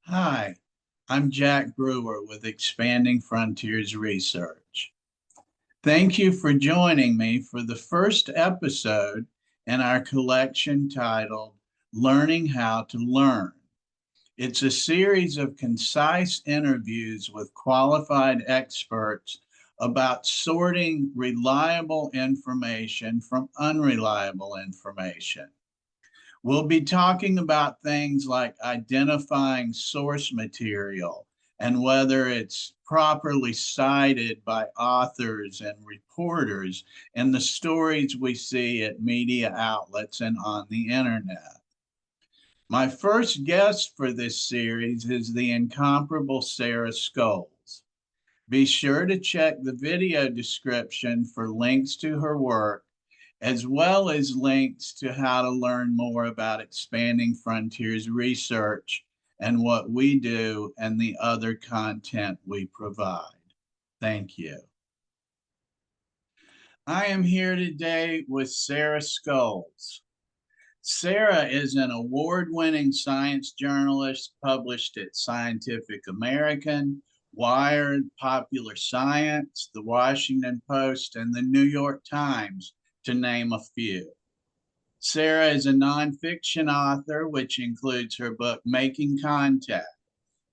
Hi, I'm Jack Brewer with Expanding Frontiers Research. Thank you for joining me for the first episode in our collection titled Learning How to Learn. It's a series of concise interviews with qualified experts about sorting reliable information from unreliable information. We'll be talking about things like identifying source material and whether it's properly cited by authors and reporters in the stories we see at media outlets and on the internet. My first guest for this series is the incomparable Sarah Scoles. Be sure to check the video description for links to her work as well as links to how to learn more about Expanding Frontiers research and what we do and the other content we provide. Thank you. I am here today with Sarah Scoles. Sarah is an award-winning science journalist published at Scientific American, Wired, Popular Science, The Washington Post, and the New York Times, to name a few. Sarah is a nonfiction author, which includes her book, Making Contact,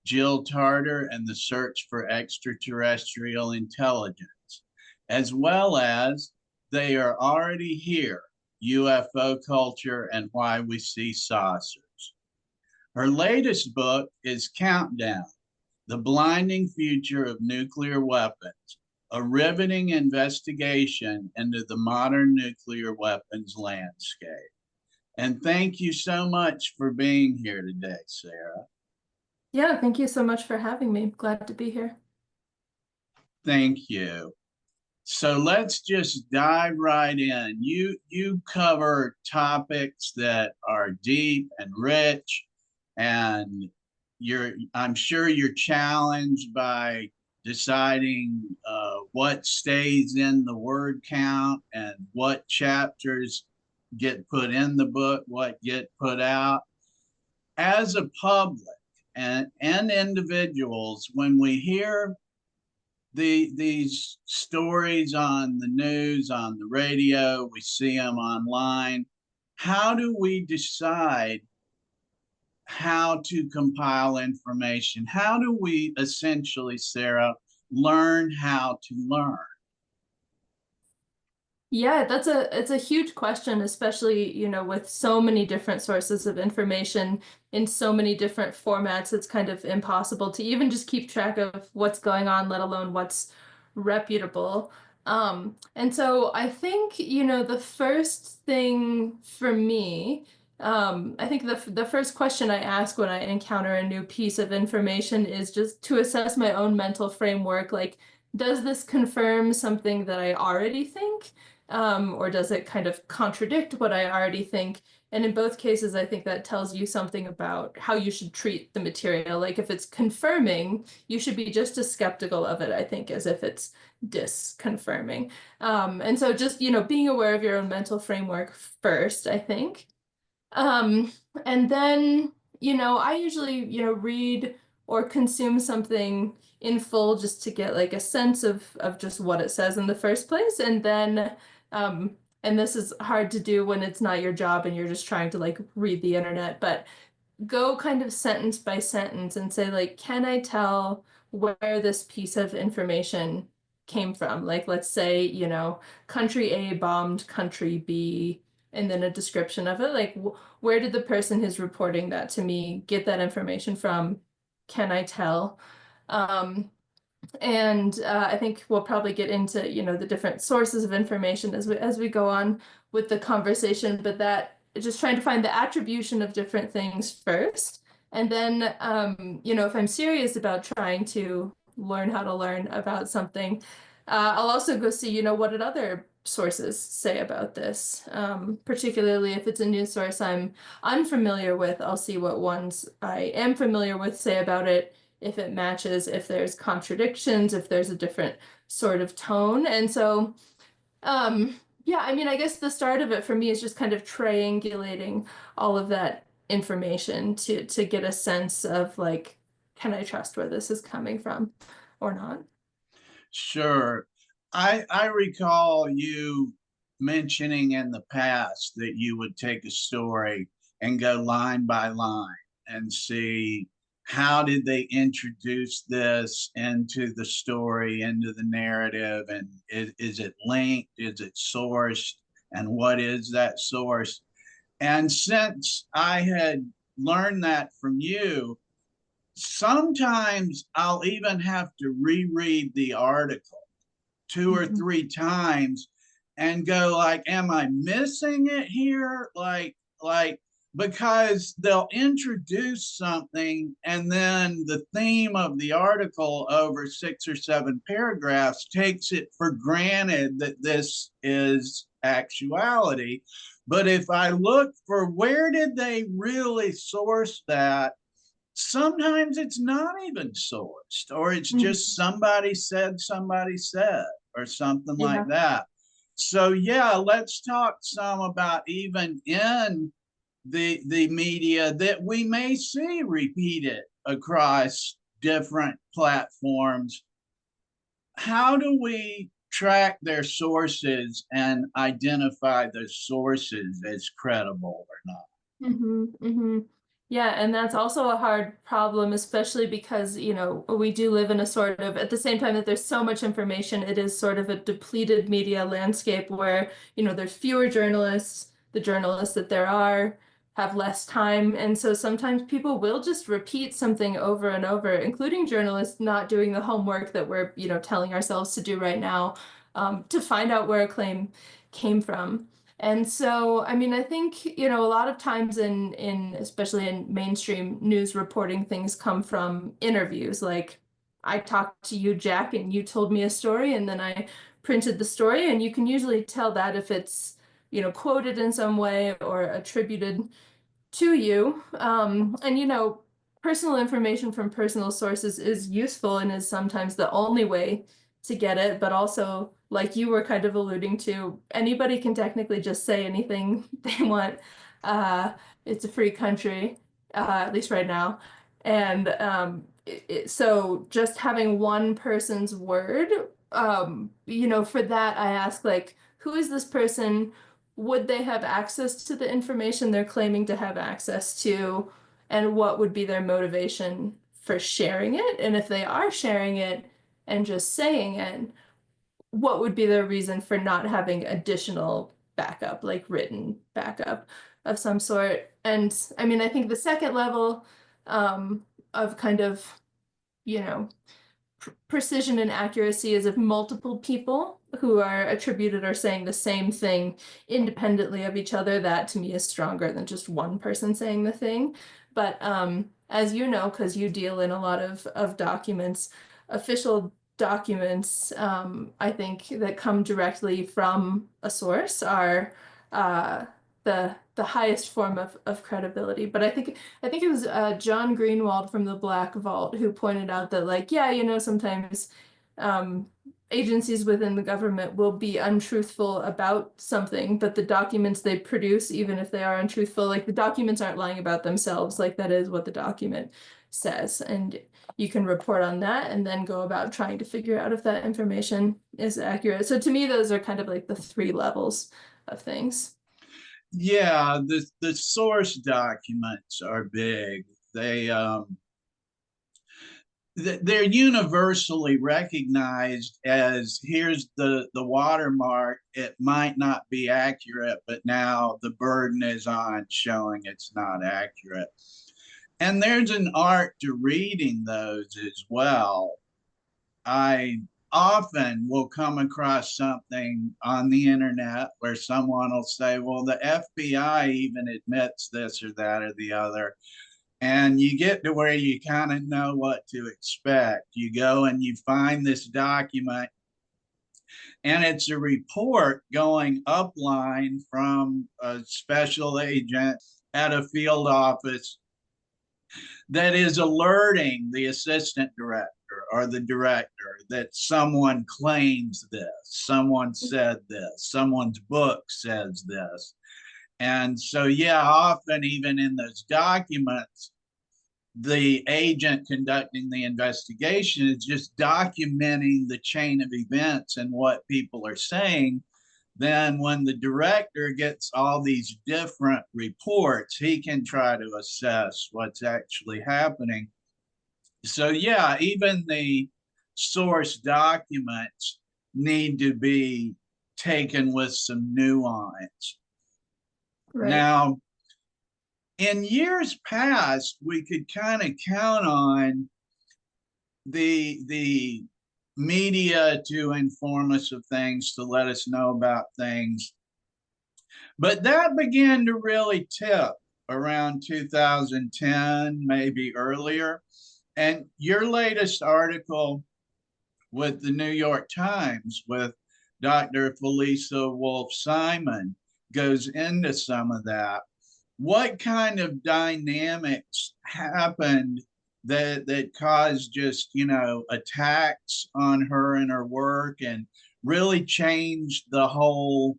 Jill Tarter and the Search for Extraterrestrial Intelligence, as well as They Are Already Here, UFO Culture and Why We See Saucers. Her latest book is Countdown, The Blinding Future of Nuclear Weapons, a riveting investigation into the modern nuclear weapons landscape. And thank you so much for being here today, Sarah. Yeah, thank you so much for having me. Glad to be here. Thank you. So let's just dive right in. You cover topics that are deep and rich, and I'm sure you're challenged by deciding what stays in the word count and what chapters get put in the book, what get put out. As a public and individuals, when we hear these stories on the news, on the radio, we see them online, how do we decide how to compile information? How do we essentially, Sarah, learn how to learn? Yeah, it's a huge question, especially, with so many different sources of information in so many different formats. It's kind of impossible to even just keep track of what's going on, let alone what's reputable. And so I think, the first thing for me, I think the first question I ask when I encounter a new piece of information is just to assess my own mental framework. Like, does this confirm something that I already think? Or does it kind of contradict what I already think? And in both cases, I think that tells you something about how you should treat the material. Like if it's confirming, you should be just as skeptical of it, I think, as if it's disconfirming. And so just, being aware of your own mental framework first, I think. Um, and then, I usually, read or consume something in full just to get like a sense of just what it says in the first place. And then, and this is hard to do when it's not your job and you're just trying to like read the internet, but go kind of sentence by sentence and say like, can I tell where this piece of information came from? Like, let's say, country A bombed country B, and then a description of it. Like, where did the person who's reporting that to me get that information from? Can I tell? Um, and I think we'll probably get into, the different sources of information as we go on with the conversation, but that just trying to find the attribution of different things first. And then, if I'm serious about trying to learn how to learn about something, I'll also go see, what did other sources say about this? Particularly if it's a news source I'm unfamiliar with, I'll see what ones I am familiar with say about it, if it matches, if there's contradictions, if there's a different sort of tone. And so, yeah, I mean, I guess the start of it for me is just kind of triangulating all of that information to get a sense of like can I trust where this is coming from or not? Sure. I recall you mentioning in the past that you would take a story and go line by line and see how did they introduce this into the story, into the narrative, and is it linked, is it sourced, and what is that source? And since I had learned that from you, sometimes I'll even have to reread the article two or three times and go like, am I missing it here? Like because they'll introduce something and then the theme of the article over 6 or 7 paragraphs takes it for granted that this is actuality. But if I look for where did they really source that, sometimes it's not even sourced, or it's just somebody said, or something Yeah. like that. So yeah, let's talk some about even in the media that we may see repeated across different platforms. How do we track their sources and identify those sources as credible or not? Yeah, and that's also a hard problem, especially because, we do live in a sort of, at the same time that there's so much information, it is sort of a depleted media landscape where, there's fewer journalists, the journalists that there are have less time. And so sometimes people will just repeat something over and over, including journalists not doing the homework that we're, telling ourselves to do right now, to find out where a claim came from. And so, I mean, I think, a lot of times in especially in mainstream news reporting, things come from interviews. Like I talked to you, Jack, and you told me a story, and then I printed the story, and you can usually tell that if it's, quoted in some way or attributed to you. And personal information from personal sources is useful and is sometimes the only way to get it, but also, like you were kind of alluding to, anybody can technically just say anything they want. Uh, it's a free country, at least right now. And so just having one person's word, for that, I ask, like, who is this person? Would they have access to the information they're claiming to have access to? And what would be their motivation for sharing it? And if they are sharing it and just saying it, what would be their reason for not having additional backup, like written backup of some sort? And I mean, I think the second level of kind of, you know, precision and accuracy is if multiple people who are attributed are saying the same thing independently of each other. That to me is stronger than just one person saying the thing. But as you know, because you deal in a lot of documents, official documents, I think that come directly from a source are uh, the highest form of credibility. But I think it was John Greenwald from the Black Vault who pointed out that, like, yeah, sometimes um, agencies within the government will be untruthful about something, but the documents they produce, even if they are untruthful, like the documents aren't lying about themselves, like that is what the document says. And you can report on that and then go about trying to figure out if that information is accurate. So to me, those are kind of like the 3 levels of things. Yeah, the source documents are big. They're universally recognized as, here's the watermark. It might not be accurate, but now the burden is on showing it's not accurate. And there's an art to reading those as well. I often will come across something on the internet where someone will say, well, the FBI even admits this or that or the other. And you get to where you kind of know what to expect. You go and you find this document, and it's a report going upline from a special agent at a field office that is alerting the assistant director or the director that someone claims this, someone said this, someone's book says this. And so, yeah, often even in those documents, the agent conducting the investigation is just documenting the chain of events and what people are saying, then when the director gets all these different reports, he can try to assess what's actually happening. So, yeah, even the source documents need to be taken with some nuance. Right. Now, in years past, we could kind of count on the media to inform us of things, to let us know about things. But that began to really tip around 2010, maybe earlier. And your latest article with the New York Times with Dr. Felisa Wolfe-Simon goes into some of that. What kind of dynamics happened that caused just, attacks on her and her work, and really changed the whole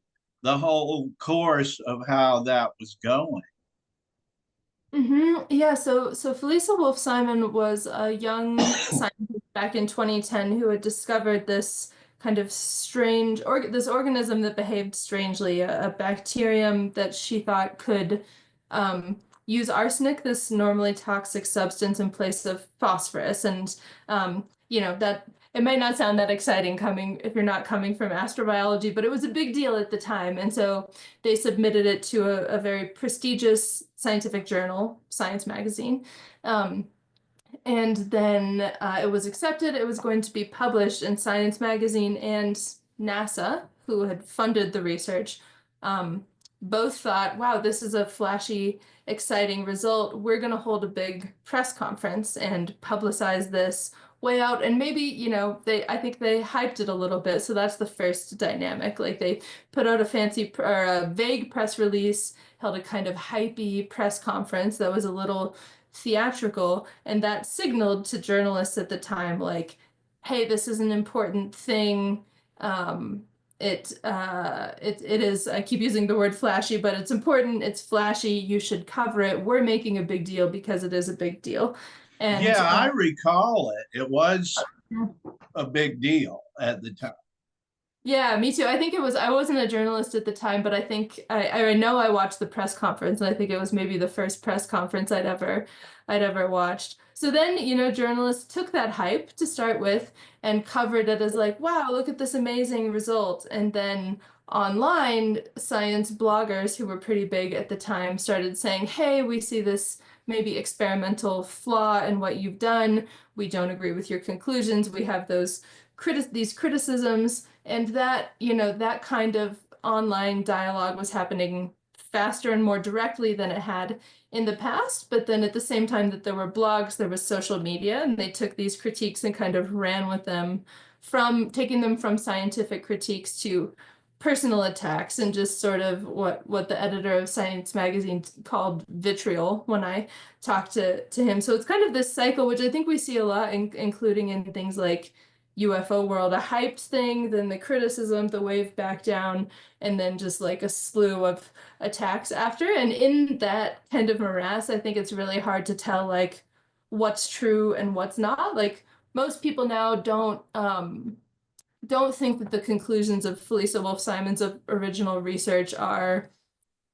course of how that was going? Yeah, so Felisa Wolfe-Simon was a young scientist back in 2010 who had discovered this kind of strange this organism that behaved strangely, a bacterium that she thought could use arsenic, this normally toxic substance, in place of phosphorus. And that it might not sound that exciting coming if you're not coming from astrobiology, but it was a big deal at the time. And so they submitted it to a very prestigious scientific journal, Science magazine. And then it was accepted. It was going to be published in Science magazine, and NASA, who had funded the research, both thought, wow, this is a flashy, exciting result. We're going to hold a big press conference and publicize this way out. And maybe, I think they hyped it a little bit. So that's the first dynamic. Like, they put out a fancy or a vague press release, held a kind of hypey press conference that was a little theatrical, and that signaled to journalists at the time, like, hey, this is an important thing. It is, I keep using the word flashy, but it's important, it's flashy, you should cover it. We're making a big deal because it is a big deal. And Yeah, I recall it. It was a big deal at the time. yeah, me too. I think I wasn't a journalist at the time, but I think I know I watched the press conference, and I think it was maybe the first press conference I'd ever watched. So then, journalists took that hype to start with and covered it as like, wow, look at this amazing result. And then online, science bloggers who were pretty big at the time started saying, hey, we see this maybe experimental flaw in what you've done. We don't agree with your conclusions. We have these criticisms. And that, that kind of online dialogue was happening faster and more directly than it had in the past. But then at the same time that there were blogs, there was social media, and they took these critiques and kind of ran with them, from taking them from scientific critiques to personal attacks, and just sort of what the editor of Science magazine called vitriol when I talked to him. So it's kind of this cycle, which I think we see a lot, including in things like UFO world, a hyped thing, then the criticism, the wave back down, and then just like a slew of attacks after. And in that kind of morass, I think it's really hard to tell like what's true and what's not. Like, most people now don't think that the conclusions of Felisa Wolfe-Simon's original research are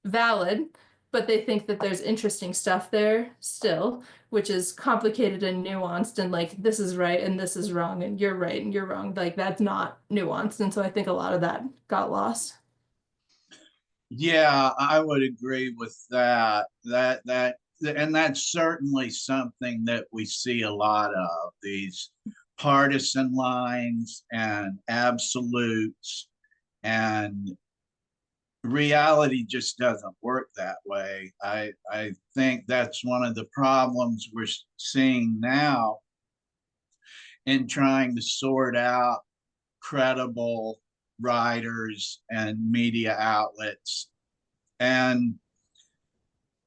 valid, but they think that there's interesting stuff there still, which is complicated and nuanced, and like, this is right and this is wrong and you're right and you're wrong. Like, that's not nuanced. And so I think a lot of that got lost. Yeah, I would agree with that. And that's certainly something that we see a lot of, these partisan lines and absolutes, and reality just doesn't work that way. I think that's one of the problems we're seeing now in trying to sort out credible writers and media outlets. And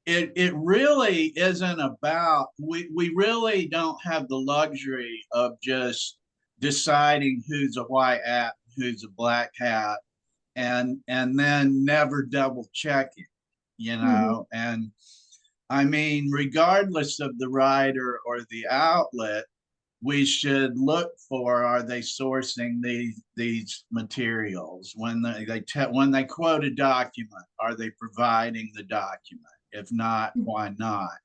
it really isn't about, we really don't have the luxury of just deciding who's a white hat, who's a black hat, and then never double checking, Mhm. and I mean, regardless of the writer or the outlet, we should look for, are they sourcing these materials? When when they quote a document, are they providing the document? If not, why not?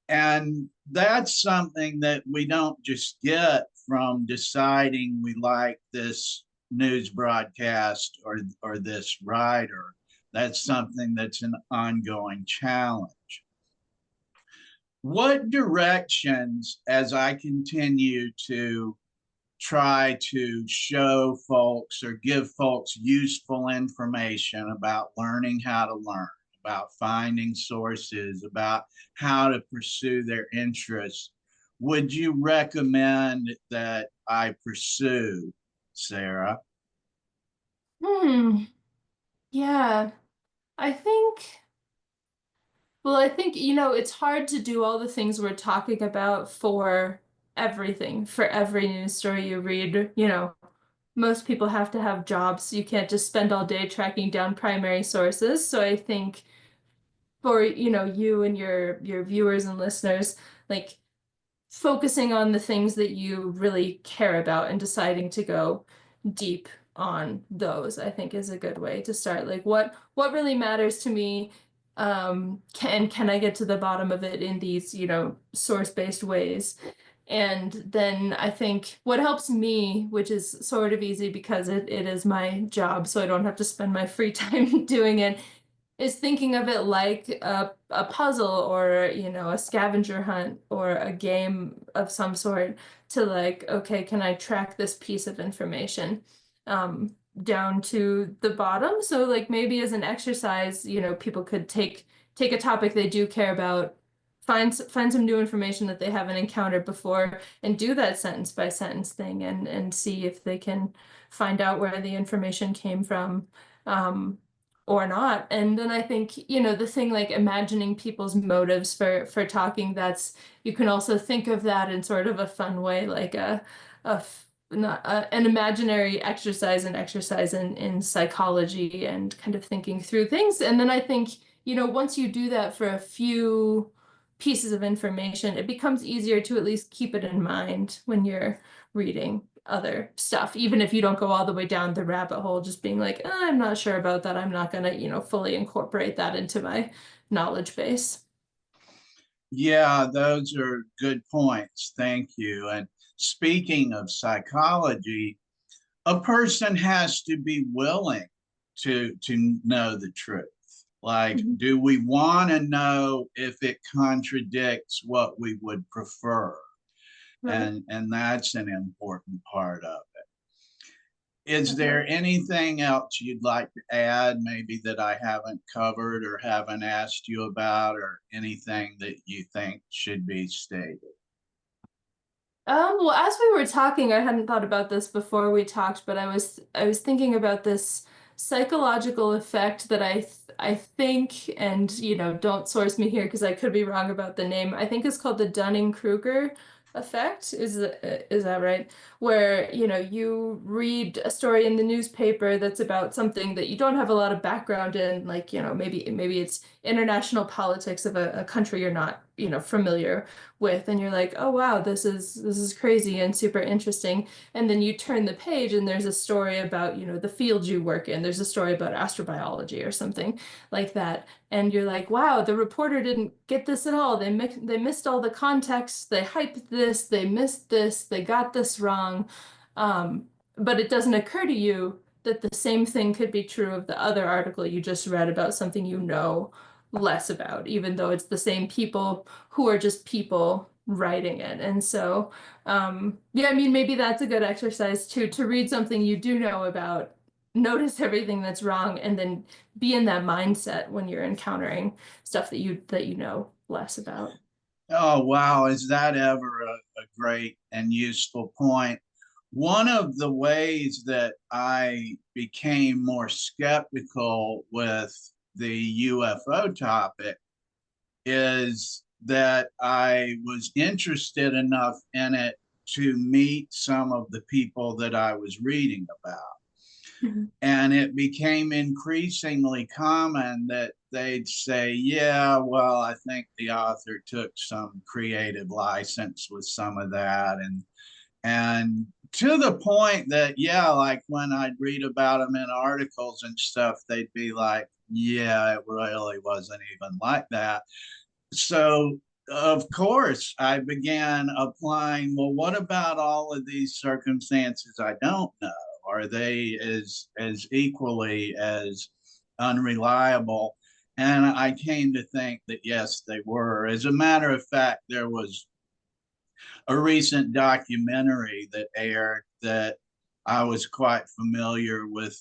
And that's something that we don't just get from deciding we like this news broadcast or this writer. That's something that's an ongoing challenge. What directions, as I continue to try to show folks or give folks useful information about learning how to learn, about finding sources, about how to pursue their interests, would you recommend that I pursue, Sarah? Hmm. Yeah. I think, well, I think, it's hard to do all the things we're talking about for everything, for every news story you read. Most people have to have jobs. You can't just spend all day tracking down primary sources. So I think for, you and your viewers and listeners, like focusing on the things that you really care about and deciding to go deep on those, I think is a good way to start. Like what really matters to me, can I get to the bottom of it in these, source-based ways? And then I think what helps me, which is sort of easy because it is my job, so I don't have to spend my free time doing it, is thinking of it like a puzzle or, a scavenger hunt or a game of some sort to like, okay, can I track this piece of information down to the bottom? So like maybe as an exercise, people could take a topic they do care about, find some new information that they haven't encountered before and do that sentence by sentence thing and see if they can find out where the information came from. Or not. And then I think, the thing like imagining people's motives for talking, that's you can also think of that in sort of a fun way, like not an imaginary exercise, an exercise in psychology and kind of thinking through things. And then I think, once you do that for a few pieces of information, it becomes easier to at least keep it in mind when you're reading other stuff, even if you don't go all the way down the rabbit hole, just being like, I'm not sure about that. I'm not gonna, fully incorporate that into my knowledge base. Yeah, those are good points. Thank you. And speaking of psychology, a person has to be willing to know the truth. Like, Mhm. do we want to know if it contradicts what we would prefer? Right. And that's an important part of it. Is there Definitely. anything else you'd like to add, maybe that I haven't covered or haven't asked you about, or anything that you think should be stated? Well, as we were talking, I hadn't thought about this before we talked, but I was thinking about this psychological effect that I think, and don't source me here because I could be wrong about the name. I think it's called the Dunning-Kruger effect. Is that right? Where, you read a story in the newspaper that's about something that you don't have a lot of background in, like, maybe it's international politics of a country you're not, familiar with, and you're like, oh wow, this is crazy and super interesting. And then you turn the page and there's a story about, the field you work in. There's a story about astrobiology or something like that. And you're like, wow, the reporter didn't get this at all. They missed all the context. They hyped this, they missed this, they got this wrong. But it doesn't occur to you that the same thing could be true of the other article you just read about something less about, even though it's the same people who are just people writing it. And so, yeah, I mean, maybe that's a good exercise too, to read something you do know about, notice everything that's wrong, and then be in that mindset when you're encountering stuff that you know less about. Oh, wow. Is that ever a great and useful point? One of the ways that I became more skeptical with the UFO topic is that I was interested enough in it to meet some of the people that I was reading about. Mhm. And it became increasingly common that they'd say, yeah, well, I think the author took some creative license with some of that. And to the point that, yeah, like when I'd read about them in articles and stuff, they'd be like, yeah, it really wasn't even like that. So, of course, I began applying, well, what about all of these circumstances I don't know? Are they as equally as unreliable? And I came to think that yes, they were. As a matter of fact, there was a recent documentary that aired that I was quite familiar with,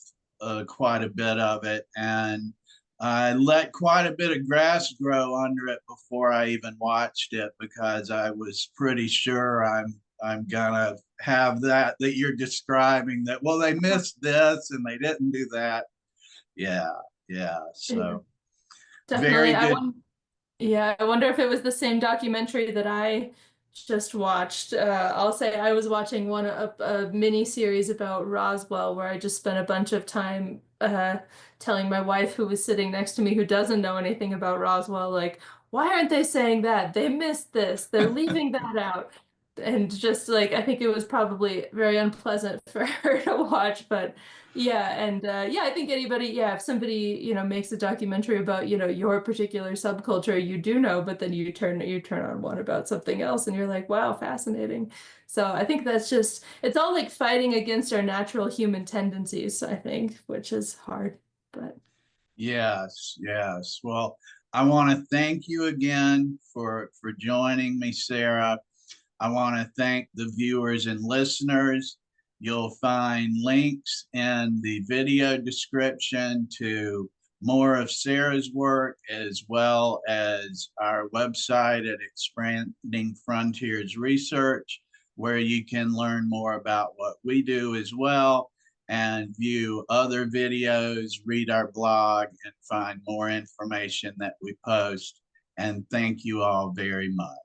quite a bit of it, and I let quite a bit of grass grow under it before I even watched it because I was pretty sure I'm gonna have that you're describing, that well they missed this and they didn't do that. Yeah, yeah. Yeah, So definitely. very good. Yeah, I wonder if it was the same documentary that I just watched. I'll say I was watching a mini series about Roswell where I just spent a bunch of time telling my wife, who was sitting next to me, who doesn't know anything about Roswell, like, why aren't they saying that? They missed this. They're leaving that out. And just like I think it was probably very unpleasant for her to watch, but yeah, and yeah, I think anybody, yeah, if somebody, makes a documentary about, your particular subculture, you do know, but then you turn on one about something else and you're like, wow, fascinating. So I think that's just it's all like fighting against our natural human tendencies, I think, which is hard. But Yes, yes. Well, I want to thank you again for joining me, Sarah. I want to thank the viewers and listeners. You'll find links in the video description to more of Sarah's work, as well as our website at Expanding Frontiers Research, where you can learn more about what we do as well and view other videos, read our blog, and find more information that we post. And thank you all very much.